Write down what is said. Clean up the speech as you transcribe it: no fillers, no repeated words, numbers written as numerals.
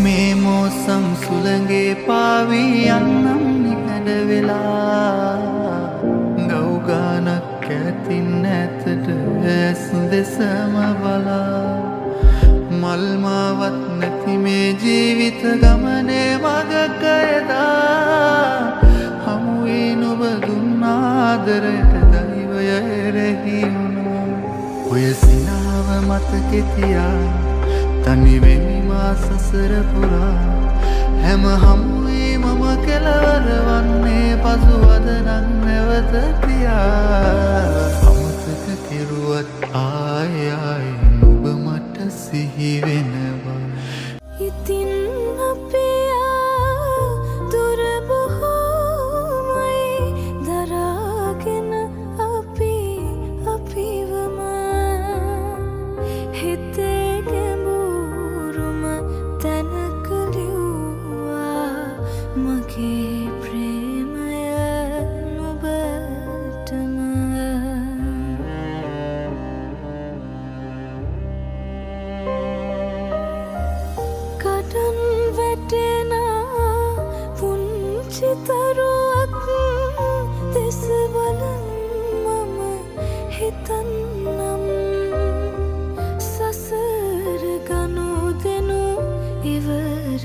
මේ මෝසම් සුළඟේ පාවී යන්නම් නිහඬ වෙලා ගව්ගානක් ඇතින් ඇතට ඇස් දෙසම බලා මල්මාවත් නැති මේ ජීවිත ගමනේ මගක එදා හමුවේ නොබ දුන් ආදරයට දෛවය එරෙහි වුණා ඔය සිනාව මතකෙ තියා තනි වෙමි මා සසර පුරා හැම හමුවේ මම කෙලවර වන්නේ පසුවද නම් නැවත පියා අමතක කෙරුවත් ආය ආයි ඔබ මට සිහි වෙනවා ඉතින් අපේ දුර බොහෝමයි දරාගෙන අපි අපිවම හිතේ ගැඹුරුම තැනක ලිව්වා මගේ ප්‍රේමය නුඹටම කඩන් වැටෙන පුංචි තරුවක් දෙස බලන් මම හිතන්නම් සසර ගනුදෙනු ඉවර